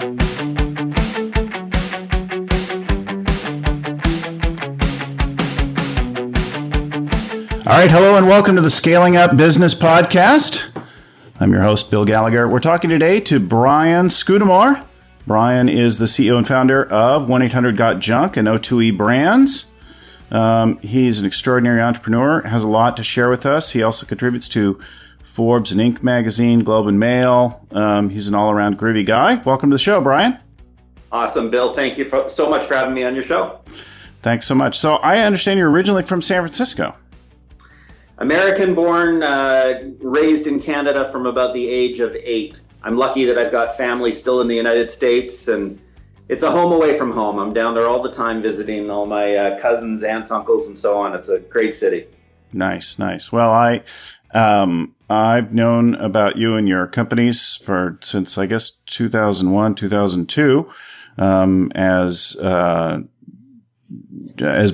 All right, hello and welcome to the Scaling Up Business Podcast. I'm your host, Bill Gallagher. We're talking today to Brian Scudamore. Brian is the CEO and founder of 1-800-GOT-JUNK and O2E Brands. He's an extraordinary entrepreneur, has a lot to share with us. He also contributes to Forbes and Inc. magazine, Globe and Mail. He's an all-around groovy guy. Welcome to the show, Brian. Awesome, Bill. Thank you so much for having me on your show. Thanks so much. So I understand you're originally from San Francisco. American-born, raised in Canada from about the age of 8. I'm lucky that I've got family still in the United States, and it's a home away from home. I'm down there all the time visiting all my cousins, aunts, uncles, and so on. It's a great city. Nice. Well, I've known about you and your companies since I guess 2001, 2002, as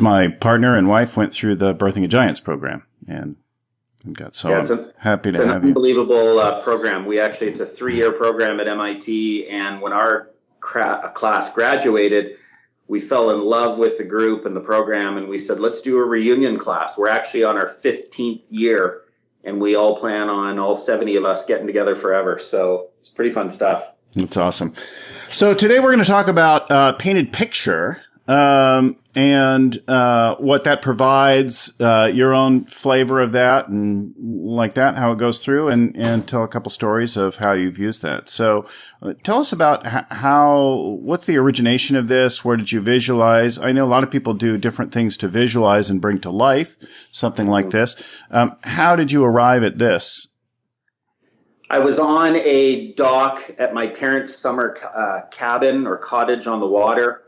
my partner and wife went through the Birthing a Giants program. And got so happy to have you. It's an unbelievable program. It's a 3-year program at MIT, and when our class graduated, we fell in love with the group and the program, and we said, let's do a reunion class. We're actually on our 15th year, and we all plan on all 70 of us getting together forever. So it's pretty fun stuff. That's awesome. So today we're going to talk about painted picture. And what that provides, your own flavor of that and like that, how it goes through, and tell a couple stories of how you've used that. So tell us about what's the origination of this? Where did you visualize? I know a lot of people do different things to visualize and bring to life something like this. How did you arrive at this? I was on a dock at my parents' summer cabin or cottage on the water,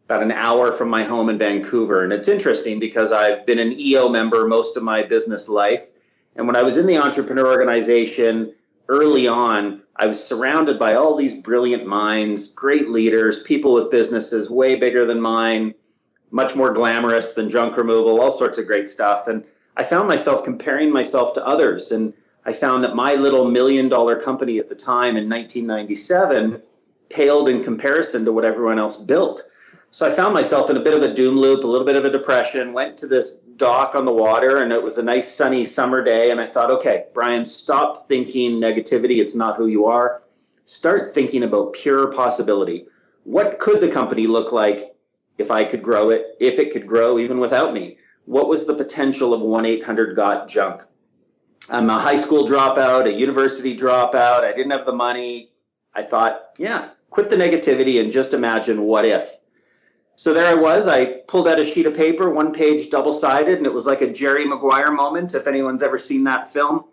about an hour from my home in Vancouver. And it's interesting because I've been an EO member most of my business life. And when I was in the entrepreneur organization early on, I was surrounded by all these brilliant minds, great leaders, people with businesses way bigger than mine, much more glamorous than junk removal, all sorts of great stuff. And I found myself comparing myself to others. And I found that my little $1 million company at the time in 1997 paled in comparison to what everyone else built. So I found myself in a bit of a doom loop, a little bit of a depression, went to this dock on the water, and it was a nice sunny summer day. And I thought, okay, Brian, stop thinking negativity. It's not who you are. Start thinking about pure possibility. What could the company look like if I could grow it, if it could grow even without me? What was the potential of 1-800-GOT-JUNK? I'm a high school dropout, a university dropout. I didn't have the money. I thought, quit the negativity and just imagine what if. So there I was. I pulled out a sheet of paper, one page double-sided, and it was like a Jerry Maguire moment, if anyone's ever seen that film,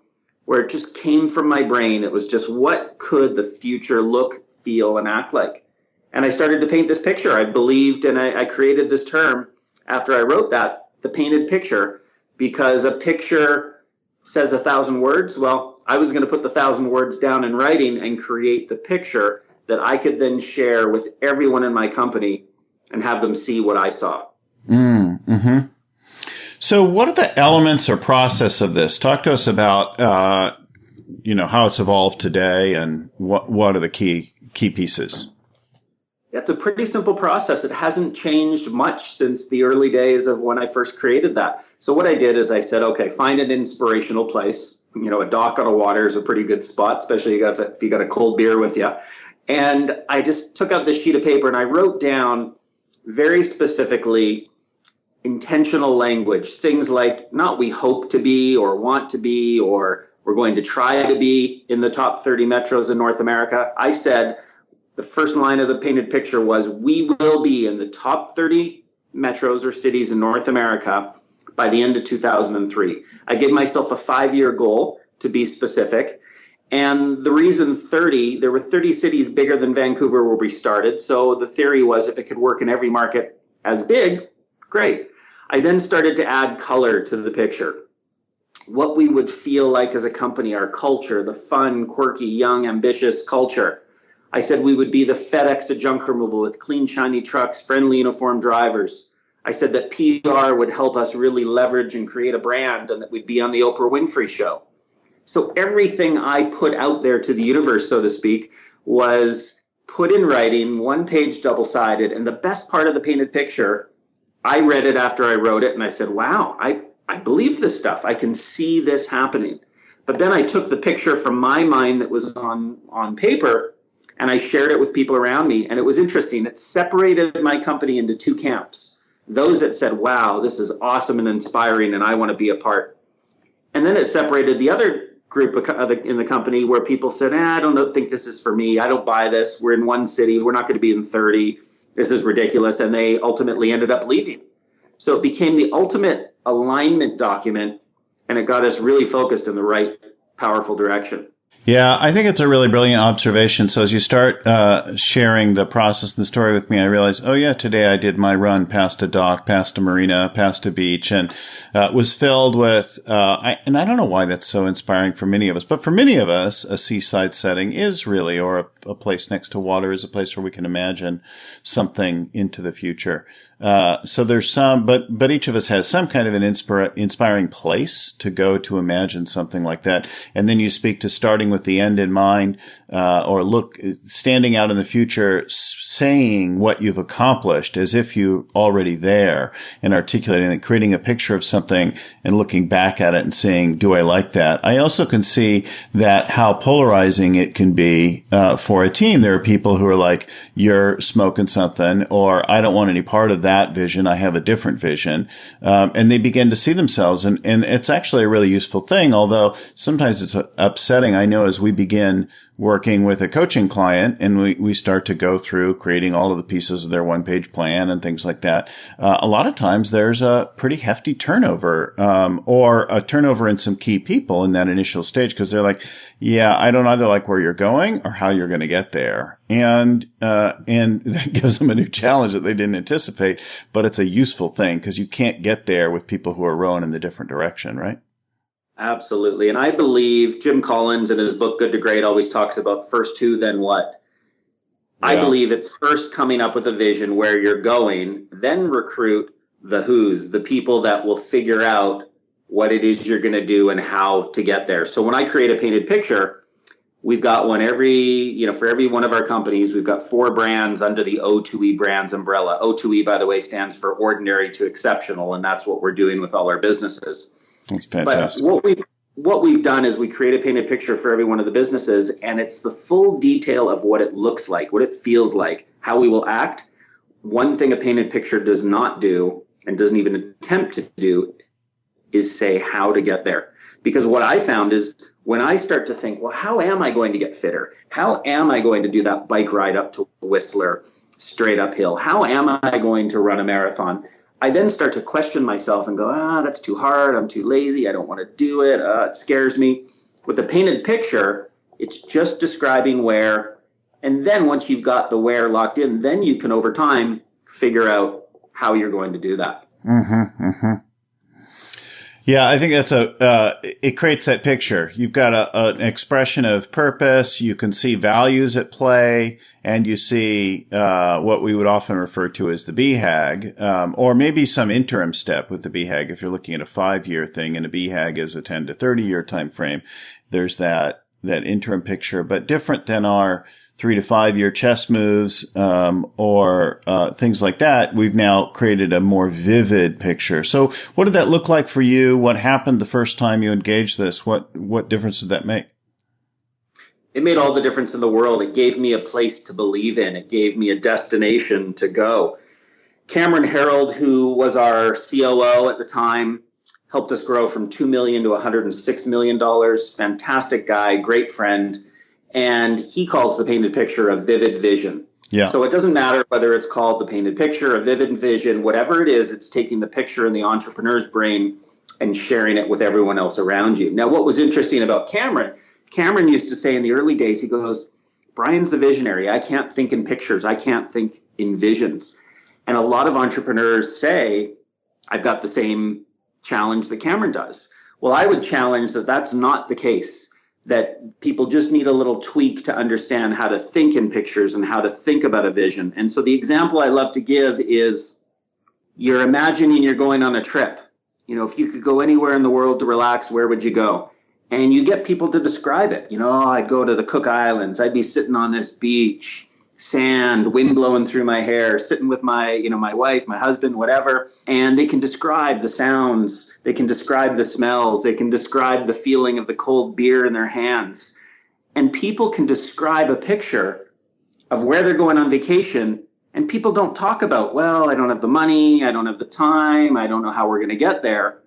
where it just came from my brain. It was just, what could the future look, feel, and act like? And I started to paint this picture. I believed, and I created this term after I wrote that, the painted picture, because a picture says 1,000 words. Well, I was going to put the 1,000 words down in writing and create the picture that I could then share with everyone in my company and have them see what I saw. Mm-hmm. So what are the elements or process of this? Talk to us about, how it's evolved today and what are the key pieces? It's a pretty simple process. It hasn't changed much since the early days of when I first created that. So what I did is I said, okay, find an inspirational place. A dock on a water is a pretty good spot, especially if you got a cold beer with you. And I just took out this sheet of paper and I wrote down very specifically intentional language, things like not we hope to be or want to be or we're going to try to be in the top 30 metros in North America. I said the first line of the painted picture was we will be in the top 30 metros or cities in North America by the end of 2003. I gave myself a 5-year goal to be specific. And the reason 30, there were 30 cities bigger than Vancouver where we started. So the theory was if it could work in every market as big, great. I then started to add color to the picture. What we would feel like as a company, our culture, the fun, quirky, young, ambitious culture. I said we would be the FedEx to junk removal with clean, shiny trucks, friendly, uniformed drivers. I said that PR would help us really leverage and create a brand and that we'd be on the Oprah Winfrey Show. So everything I put out there to the universe, so to speak, was put in writing, 1 page double-sided. And the best part of the painted picture, I read it after I wrote it, and I said, wow, I believe this stuff. I can see this happening. But then I took the picture from my mind that was on paper, and I shared it with people around me. And it was interesting. It separated my company into two camps. Those that said, wow, this is awesome and inspiring, and I want to be a part. And then it separated the other group in the company where people said, I don't think this is for me. I don't buy this. We're in one city. We're not going to be in 30. This is ridiculous. And they ultimately ended up leaving. So it became the ultimate alignment document, and it got us really focused in the right, powerful direction. Yeah, I think it's a really brilliant observation. So as you start sharing the process and the story with me, I realized, oh yeah, today I did my run past a dock, past a marina, past a beach, and was filled with, and I don't know why that's so inspiring for many of us, but for many of us, a seaside setting is really, or a place next to water is a place where we can imagine something into the future. So there's some, but each of us has some kind of an inspiring place to go to imagine something like that. And then you speak to starting with the end in mind, or standing out in the future, saying what you've accomplished as if you're already there, and articulating and creating a picture of something and looking back at it and saying, do I like that? I also can see that how polarizing it can be, for a team. There are people who are like, you're smoking something, or I don't want any part of that vision. I have a different vision. And they begin to see themselves. And it's actually a really useful thing, although sometimes it's upsetting. I know as we begin working with a coaching client and we start to go through creating all of the pieces of their 1-page plan and things like that, a lot of times there's a pretty hefty turnover, or a turnover in some key people in that initial stage, because they're like, yeah, I don't either like where you're going or how you're going to get there. And that gives them a new challenge that they didn't anticipate, but it's a useful thing because you can't get there with people who are rowing in the different direction, right? Absolutely. And I believe Jim Collins in his book, Good to Great, always talks about first who, then what. Yeah. I believe it's first coming up with a vision where you're going, then recruit the who's, the people that will figure out what it is you're going to do and how to get there. So when I create a painted picture, we've got one for every one of our companies, we've got 4 brands under the O2E brands umbrella. O2E, by the way, stands for ordinary to exceptional, and that's what we're doing with all our businesses. That's fantastic. But what we've done is we create a painted picture for every one of the businesses, and it's the full detail of what it looks like, what it feels like, how we will act. One thing a painted picture does not do, and doesn't even attempt to do, is say how to get there. Because what I found is when I start to think, well, how am I going to get fitter? How am I going to do that bike ride up to Whistler straight uphill? How am I going to run a marathon? I then start to question myself and go, that's too hard. I'm too lazy. I don't want to do it. It scares me. With a painted picture, it's just describing where. And then once you've got the where locked in, then you can over time figure out how you're going to do that. Mm-hmm, mm-hmm. Yeah, I think that's it creates that picture. You've got an expression of purpose. You can see values at play, and you see, what we would often refer to as the BHAG, or maybe some interim step with the BHAG. If you're looking at a 5-year thing and a BHAG is a 10 to 30 year time frame, there's that interim picture, but different than our 3 to 5 year chess moves, or things like that. We've now created a more vivid picture. So what did that look like for you? What happened the first time you engaged this? What difference did that make? It made all the difference in the world. It gave me a place to believe in. It gave me a destination to go. Cameron Harold, who was our COO at the time, helped us grow from $2 million to $106 million. Fantastic guy, great friend. And he calls the painted picture a vivid vision. Yeah. So it doesn't matter whether it's called the painted picture, a vivid vision, whatever it is, it's taking the picture in the entrepreneur's brain and sharing it with everyone else around you. Now, what was interesting about Cameron used to say in the early days, he goes, Brian's the visionary. I can't think in pictures. I can't think in visions. And a lot of entrepreneurs say, I've got the same challenge that Cameron does. Well, I would challenge that that's not the case, that people just need a little tweak to understand how to think in pictures and how to think about a vision. And so the example I love to give is you're imagining you're going on a trip. If you could go anywhere in the world to relax, where would you go? And you get people to describe it. I'd go to the Cook Islands. I'd be sitting on this beach. sand, wind blowing through my hair, sitting with my wife, my husband, whatever. And they can describe the sounds. They can describe the smells. They can describe the feeling of the cold beer in their hands. And people can describe a picture of where they're going on vacation. And people don't talk about, well, I don't have the money. I don't have the time. I don't know how we're going to get there.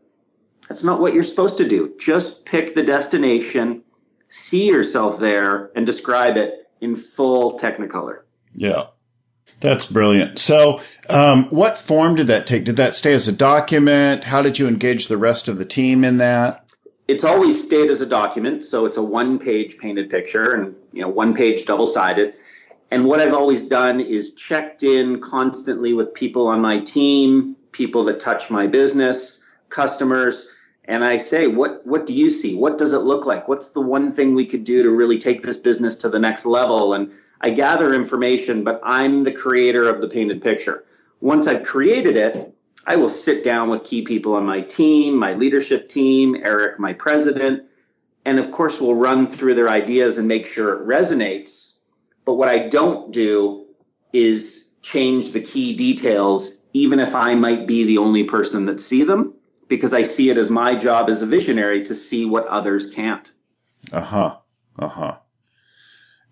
That's not what you're supposed to do. Just pick the destination, see yourself there, and describe it in full Technicolor. Yeah, that's brilliant. So what form did that take? Did that stay as a document? How did you engage the rest of the team in that? It's always stayed as a document. So it's a one-page painted picture and, one page double-sided. And what I've always done is checked in constantly with people on my team, people that touch my business, customers. And I say, what do you see? What does it look like? What's the one thing we could do to really take this business to the next level? And I gather information, but I'm the creator of the painted picture. Once I've created it, I will sit down with key people on my team, my leadership team, Eric, my president, and of course we'll run through their ideas and make sure it resonates. But what I don't do is change the key details, even if I might be the only person that see them, because I see it as my job as a visionary to see what others can't.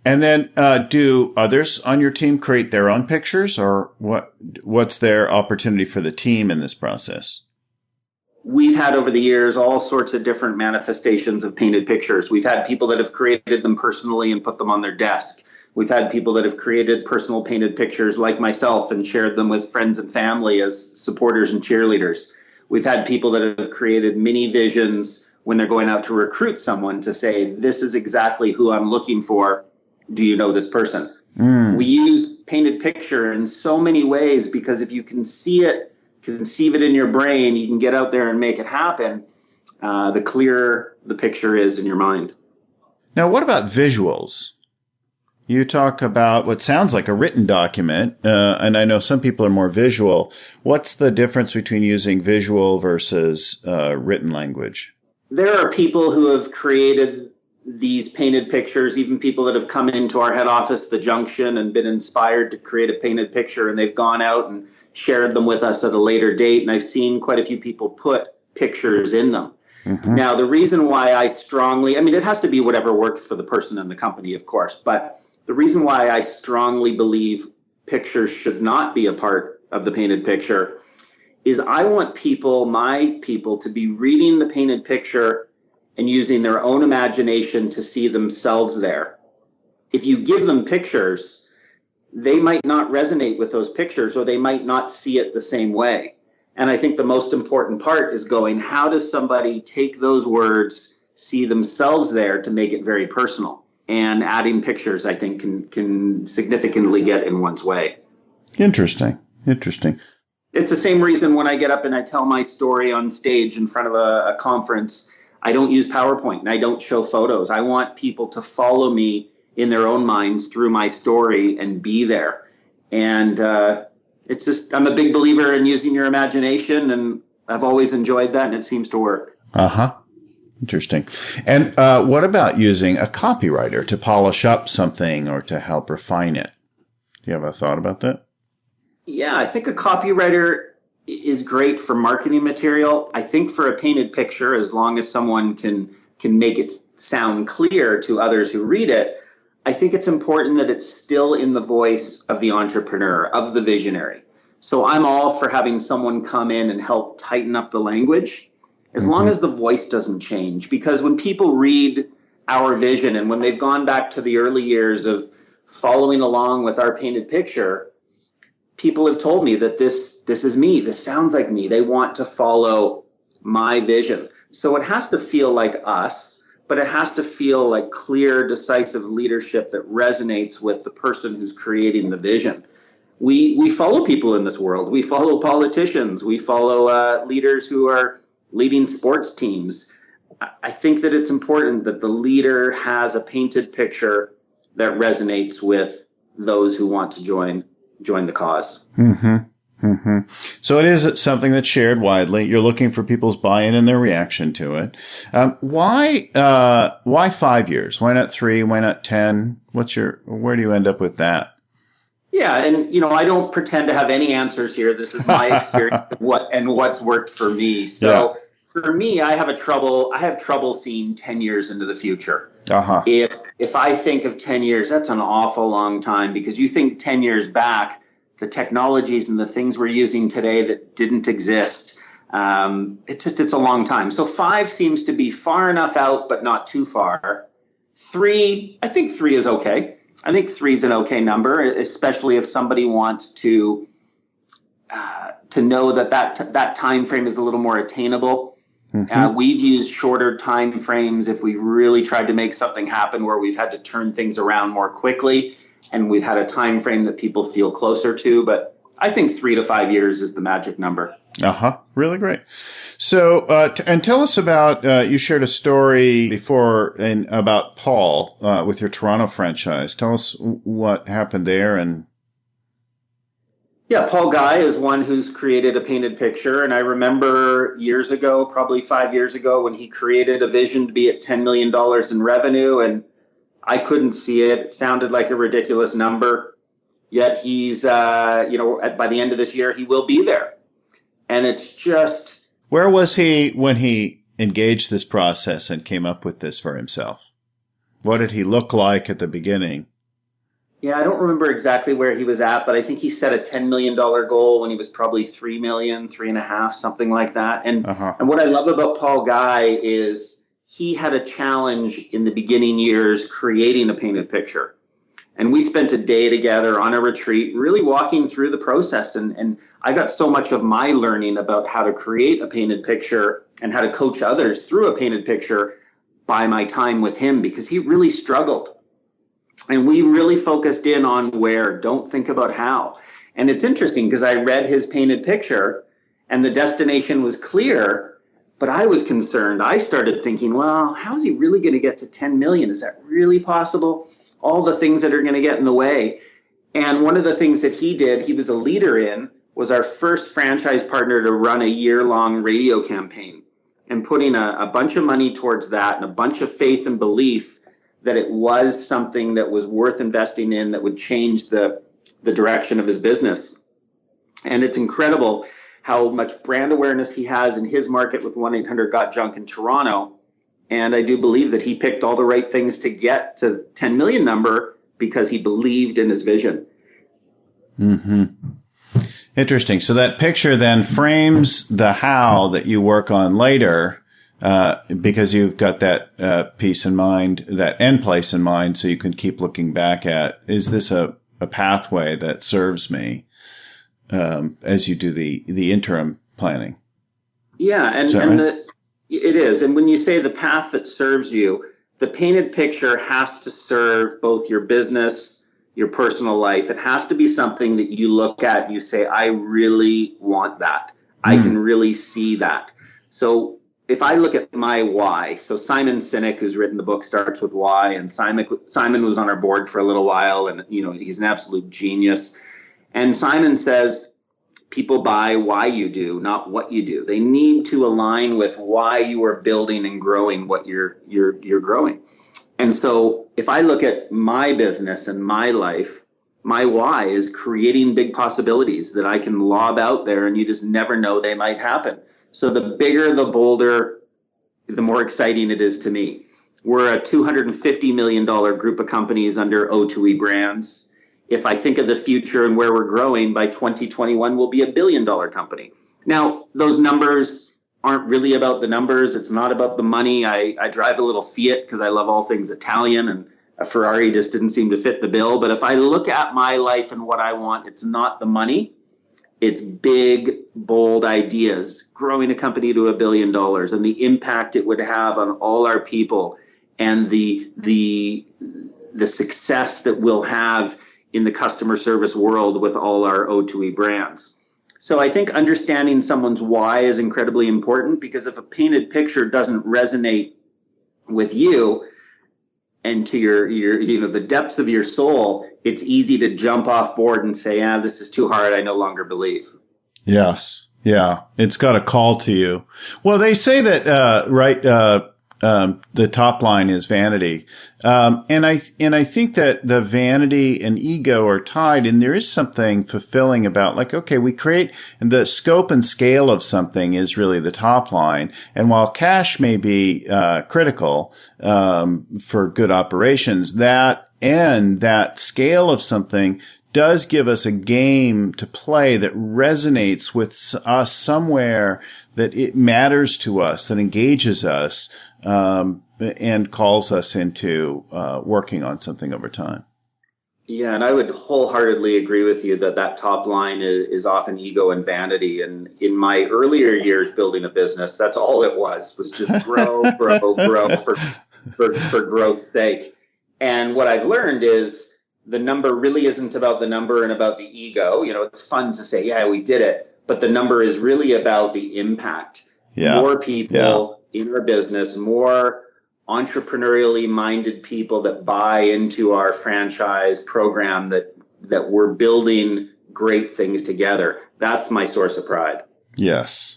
And then do others on your team create their own pictures, or what's their opportunity for the team in this process? We've had over the years all sorts of different manifestations of painted pictures. We've had people that have created them personally and put them on their desk. We've had people that have created personal painted pictures like myself and shared them with friends and family as supporters and cheerleaders. We've had people that have created mini visions when they're going out to recruit someone to say, this is exactly who I'm looking for. Do you know this person? We use painted picture in so many ways because if you can see it, conceive it in your brain, you can get out there and make it happen. The clearer the picture is in your mind. Now, what about visuals? You talk about what sounds like a written document, and I know some people are more visual. What's the difference between using visual versus written language? There are people who have created these painted pictures, even people that have come into our head office, the Junction, and been inspired to create a painted picture, and they've gone out and shared them with us at a later date, and I've seen quite a few people put pictures in them. Mm-hmm. Now, the reason why it has to be whatever works for the person and the company, of course, but the reason why I strongly believe pictures should not be a part of the painted picture is I want my people, to be reading the painted picture and using their own imagination to see themselves there. If you give them pictures, they might not resonate with those pictures or they might not see it the same way. And I think the most important part is how does somebody take those words, see themselves there to make it very personal? And adding pictures, I think, can significantly get in one's way. Interesting. It's the same reason when I get up and I tell my story on stage in front of a conference, I don't use PowerPoint and I don't show photos. I want people to follow me in their own minds through my story and be there. And I'm a big believer in using your imagination, and I've always enjoyed that, and it seems to work. Interesting. And what about using a copywriter to polish up something or to help refine it? Do you have a thought about that? Yeah, I think a copywriter is great for marketing material. I think for a painted picture, as long as someone can make it sound clear to others who read it, I think it's important that it's still in the voice of the entrepreneur, of the visionary. So I'm all for having someone come in and help tighten up the language, as long as the voice doesn't change. Because when people read our vision and when they've gone back to the early years of following along with our painted picture, people have told me that this is me, this sounds like me. They want to follow my vision. So it has to feel like us, but it has to feel like clear, decisive leadership that resonates with the person who's creating the vision. We follow people in this world. We follow politicians. We follow leaders who are leading sports teams. I think that it's important that the leader has a painted picture that resonates with those who want to join the cause. So it is something that's shared widely. You're looking for people's buy-in and their reaction to it. Why 5 years? Why not 3? Why not 10? Where do you end up with that? Yeah, and I don't pretend to have any answers here. This is my experience of what's worked for me. Yeah. So for me, I have trouble seeing 10 years into the future. Uh-huh. If I think of 10 years, that's an awful long time, because you think 10 years back, the technologies and the things we're using today that didn't exist. It's a long time. So 5 seems to be far enough out, but not too far. 3, I think 3 is okay. I think 3 is an okay number, especially if somebody wants to know that time frame is a little more attainable. Mm-hmm. We've used shorter time frames if we've really tried to make something happen where we've had to turn things around more quickly, and we've had a time frame that people feel closer to. But I think 3 to 5 years is the magic number. Uh-huh. Really great. So, and tell us about, you shared a story before about Paul, with your Toronto franchise. Tell us what happened there. And Yeah, Paul Guy is one who's created a painted picture. And I remember years ago, probably 5 years ago, when he created a vision to be at $10 million in revenue. And I couldn't see it. It sounded like a ridiculous number. Yet he's, by the end of this year, he will be there. And it's just, where was he when he engaged this process and came up with this for himself? What did he look like at the beginning? yeah, I don't remember exactly where he was at, but I think he set a $10 million goal when he was probably 3 million, 3.5, something like that. Uh-huh. And what I love about Paul Guy is he had a challenge in the beginning years creating a painted picture. And we spent a day together on a retreat, really walking through the process. And I got so much of my learning about how to create a painted picture and how to coach others through a painted picture by my time with him, because he really struggled. And we really focused in on where, don't think about how. And it's interesting because I read his painted picture and the destination was clear, but I was concerned. I started thinking, well, how is he really going to get to 10 million? Is that really possible? All the things that are going to get in the way. And one of the things that he did, he was a leader in, was our first franchise partner to run a year-long radio campaign, and putting a bunch of money towards that and a bunch of faith and belief that it was something that was worth investing in, that would change the direction of his business. And it's incredible how much brand awareness he has in his market with 1-800-GOT-JUNK in Toronto. And I do believe that he picked all the right things to get to 10 million number because he believed in his vision. Mm-hmm. Interesting. So that picture then frames the how that you work on later, because you've got that peace in mind, that end place in mind, so you can keep looking back at, is this a pathway that serves me, as you do the interim planning? Yeah, it is. And when you say the path that serves you, the painted picture has to serve both your business, your personal life. It has to be something that you look at and you say, I really want that. I can really see that. So if I look at my why, so Simon Sinek, who's written the book, starts with why, and Simon was on our board for a little while, and he's an absolute genius. And Simon says, people buy why you do, not what you do. They need to align with why you are building and growing what you're growing. And so if I look at my business and my life, my why is creating big possibilities that I can lob out there and you just never know they might happen. So the bigger, the bolder, the more exciting it is to me. We're a $250 million group of companies under O2E brands. If I think of the future and where we're growing, by 2021, we'll be $1 billion company. Now, those numbers aren't really about the numbers. It's not about the money. I drive a little Fiat because I love all things Italian, and a Ferrari just didn't seem to fit the bill. But if I look at my life and what I want, it's not the money. It's big, bold ideas, growing a company to $1 billion, and the impact it would have on all our people, and the success that we'll have in the customer service world with all our O2E brands. So I think understanding someone's why is incredibly important, because if a painted picture doesn't resonate with you and to your the depths of your soul, it's easy to jump off board and say, this is too hard, I no longer believe. Yes. Yeah. It's got a call to you. Well, they say that, the top line is vanity. And I think that the vanity and ego are tied, and there is something fulfilling about like, okay, we create the scope and scale of something is really the top line. And while cash may be, critical, for good operations, that scale of something does give us a game to play that resonates with us somewhere, that it matters to us, that engages us, and calls us into working on something over time. Yeah, and I would wholeheartedly agree with you that top line is often ego and vanity. And in my earlier years building a business, that's all it was just grow, grow for growth's sake. And what I've learned is the number really isn't about the number and about the ego. You know, it's fun to say, yeah, we did it, but the number is really about the impact. Yeah. More people in our business, more entrepreneurially minded people that buy into our franchise program, that we're building great things together. That's my source of pride. Yes.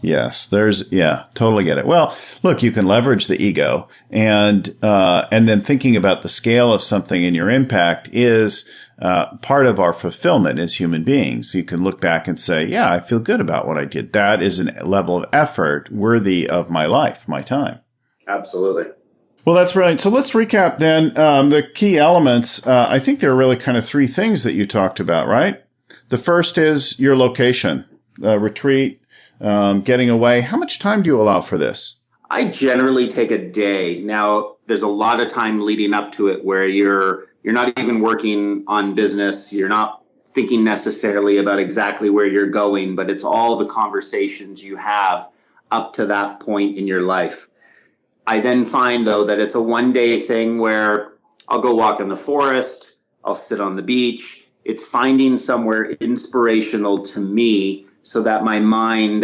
Totally get it. Well, look, you can leverage the ego, and then thinking about the scale of something and your impact is, part of our fulfillment as human beings. You can look back and say, yeah, I feel good about what I did. That is a level of effort worthy of my life, my time. Absolutely. Well, that's right. So let's recap then, the key elements. I think there are really kind of three things that you talked about, right? The first is your location, retreat, getting away. How much time do you allow for this? I generally take a day. Now, there's a lot of time leading up to it where you're not even working on business. You're not thinking necessarily about exactly where you're going, but it's all the conversations you have up to that point in your life. I then find, though, that it's a one-day thing where I'll go walk in the forest, I'll sit on the beach. It's finding somewhere inspirational to me so that my mind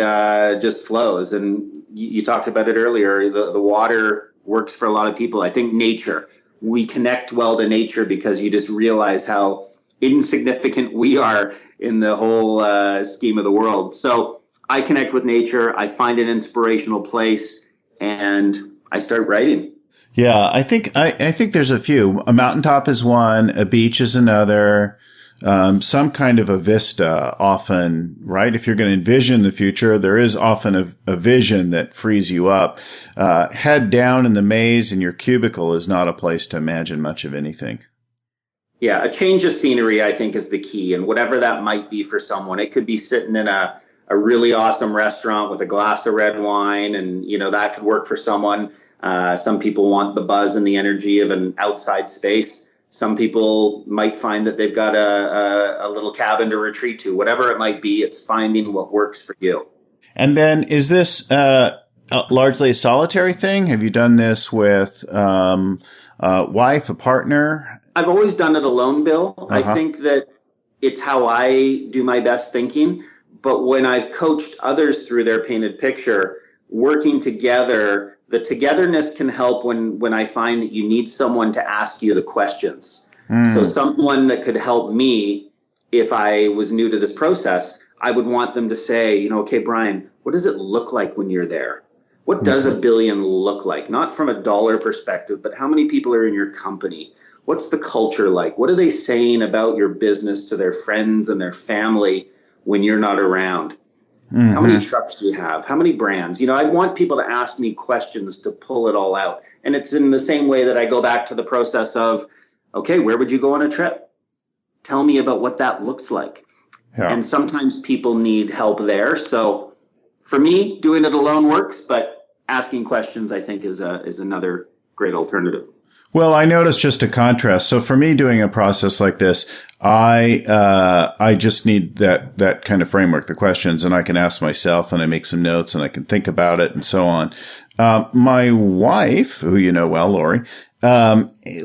just flows. And you talked about it earlier, the water works for a lot of people. I think nature, we connect well to nature because you just realize how insignificant we are in the whole scheme of the world. So I connect with nature, I find an inspirational place, and I start writing. Yeah, I think there's a few. A mountaintop is one, a beach is another, some kind of a vista often, right? If you're going to envision the future, there is often a vision that frees you up. Head down in the maze in your cubicle is not a place to imagine much of anything. Yeah, a change of scenery, I think, is the key. And whatever that might be for someone, it could be sitting in a really awesome restaurant with a glass of red wine, and that could work for someone. Some people want the buzz and the energy of an outside space. Some people might find that they've got a little cabin to retreat to. Whatever it might be, it's finding what works for you. And then, is this largely a solitary thing? Have you done this with a wife, a partner? I've always done it alone, Bill. I think that it's how I do my best thinking. But when I've coached others through their painted picture, working together, the togetherness can help when I find that you need someone to ask you the questions. So someone that could help me, if I was new to this process, I would want them to say, okay, Brian, what does it look like when you're there? What does $1 billion look like? Not from a dollar perspective, but how many people are in your company? What's the culture like? What are they saying about your business to their friends and their family when you're not around? How many trucks do you have? How many brands? I want people to ask me questions to pull it all out. And it's in the same way that I go back to the process of, okay, where would you go on a trip? Tell me about what that looks like. Yeah. And sometimes people need help there. So for me, doing it alone works, but asking questions, I think, is another great alternative. Well, I noticed just a contrast. So for me, doing a process like this, I just need that kind of framework, the questions, and I can ask myself, and I make some notes, and I can think about it, and so on. My wife, who you know well, Lori,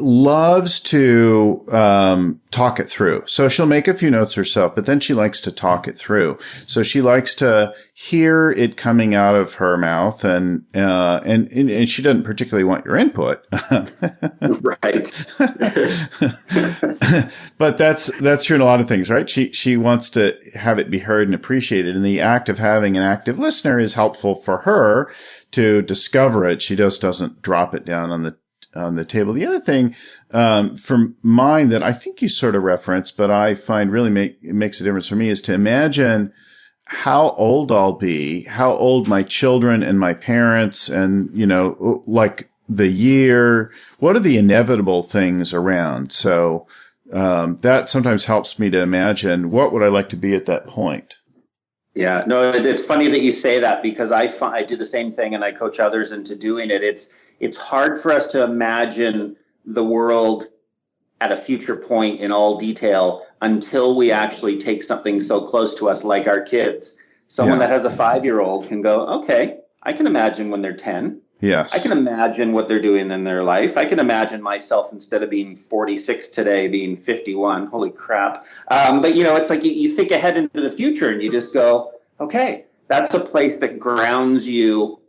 loves to talk it through. So she'll make a few notes herself, but then she likes to talk it through. So she likes to hear it coming out of her mouth, and she doesn't particularly want your input. Right. But that's true in a lot of things, right? She wants to have it be heard and appreciated. And the act of having an active listener is helpful for her to discover it. She just doesn't drop it down on the table. The other thing, for mine that I think you sort of referenced, but I find really makes a difference for me, is to imagine how old I'll be, how old my children and my parents, and, like the year, what are the inevitable things around? So, that sometimes helps me to imagine what would I like to be at that point. Yeah, no, it's funny that you say that, because I do the same thing, and I coach others into doing it. It's hard for us to imagine the world at a future point in all detail until we actually take something so close to us like our kids. Someone that has a 5-year-old can go, okay, I can imagine when they're 10. Yes. I can imagine what they're doing in their life. I can imagine myself, instead of being 46 today, being 51. Holy crap. But, it's like you think ahead into the future, and you just go, okay, that's a place that grounds you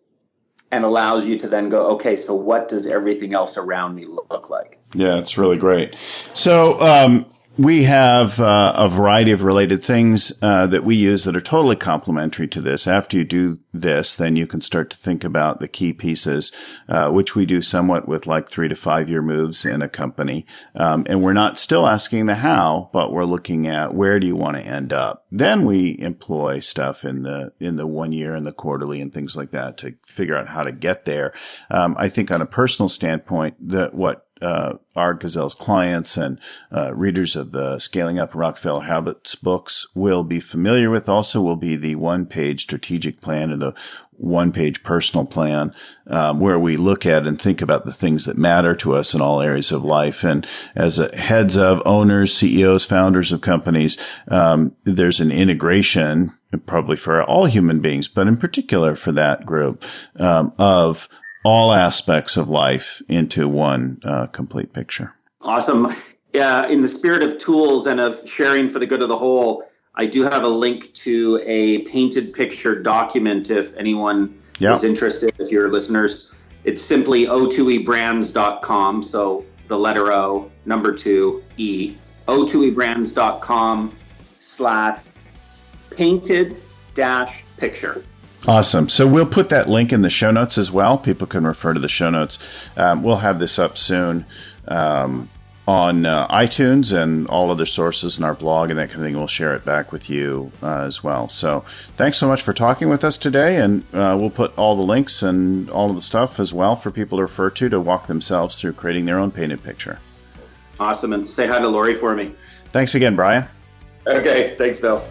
and allows you to then go, okay, so what does everything else around me look like? Yeah, it's really great. So, we have a variety of related things that we use that are totally complementary to this. After you do this, then you can start to think about the key pieces, which we do somewhat with like 3 to 5 year moves in a company. And we're not still asking the how, but we're looking at where do you want to end up. Then we employ stuff in the 1 year and the quarterly and things like that to figure out how to get there. I think on a personal standpoint, our Gazelles clients and readers of the Scaling Up Rockefeller Habits books will be familiar with also will be the 1-page strategic plan and the 1-page personal plan, where we look at and think about the things that matter to us in all areas of life. And as heads of owners, CEOs, founders of companies, there's an integration, probably for all human beings, but in particular for that group, of all aspects of life into one complete picture. Awesome. In the spirit of tools and of sharing for the good of the whole, I do have a link to a painted picture document if anyone is interested, if you're listeners. It's simply o2ebrands.com. So the letter O, number 2, E, o2ebrands.com/painted-picture. Awesome. So we'll put that link in the show notes as well. People can refer to the show notes. We'll have this up soon on iTunes and all other sources in our blog and that kind of thing. We'll share it back with you as well. So thanks so much for talking with us today. And we'll put all the links and all of the stuff as well for people to refer to walk themselves through creating their own painted picture. Awesome. And say hi to Lori for me. Thanks again, Brian. Okay. Thanks, Bill.